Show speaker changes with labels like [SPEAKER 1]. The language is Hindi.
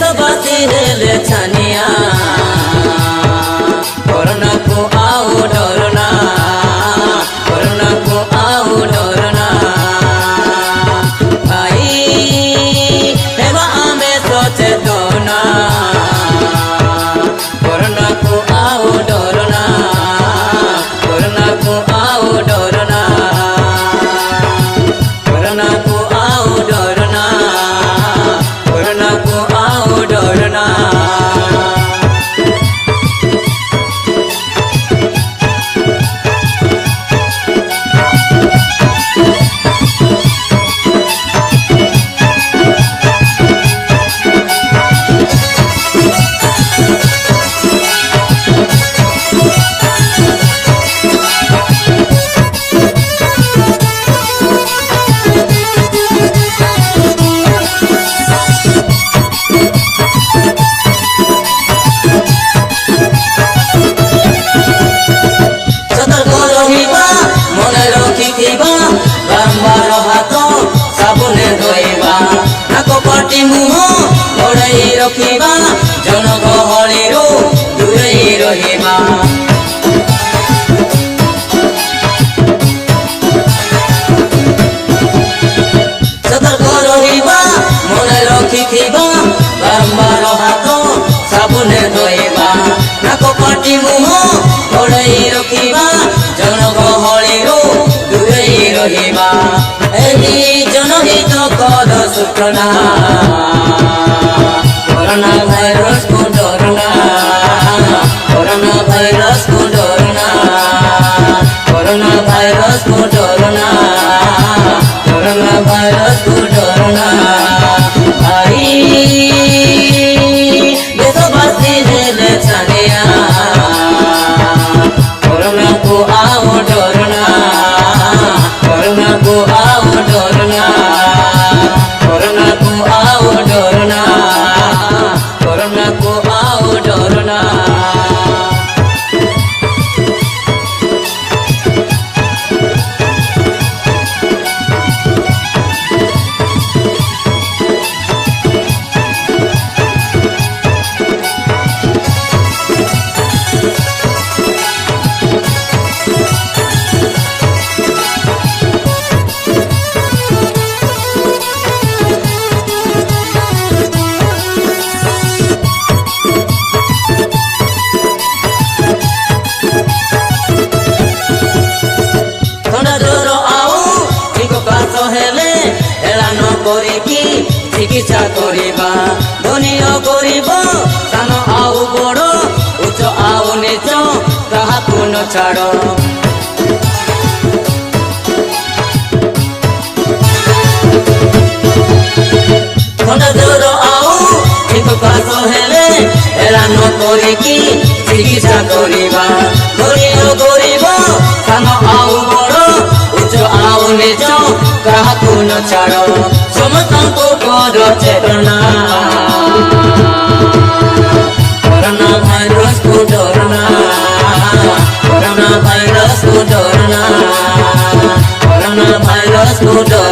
[SPEAKER 1] देशवासी हेले छानिया कोरोना को आओ डरना कोरोना को आओ डरना भाई हेवा आमे सचेतना कोरोना को आओ डरना कोरोना को आओ डरना कोरोना को आओ डरना कोरोना को आओ डरना बारंबार हाथ साबुने धोइबा नाको पाटी मुह घोड़ाई रखिबा जनगहली दूरेई रहिबा सतर्क रहिबा मने रखिथिबा बारंबार हाथ साबुने धोइबा नाको पाटी मुह घोड़ाई रखिबा जनगहली दूरेई रहिबा एही जनहित कद सूचना कोरोना भाइरस को डरना कोरोना भाइरस को डरना कोरोना भाइरस को डरना कोरोना भाइरस को डरना भाई देशवासी हेले छानिया कोरोना को आओ डरना कोरोना को आओ डरना कोरोना को आओ डरना कोरोना को आओ डरना चिकित्सा करिबा धनिय करिब सान आउ बड़ उच्च आउ नीच काहाकु न छाड़ थंडा ज्वर आउ ठीक काश हेले एलान करिकी चिकित्सा करिबा धनिय करिब सान आउ बड़ उच्च आउ नीच काहाकु न छाड़ समस्तଙ୍କୁ कर चेतना कोरोना भाइरस को डरना कोरोना भाइरस को डरना कोरोना भाइरस को डरना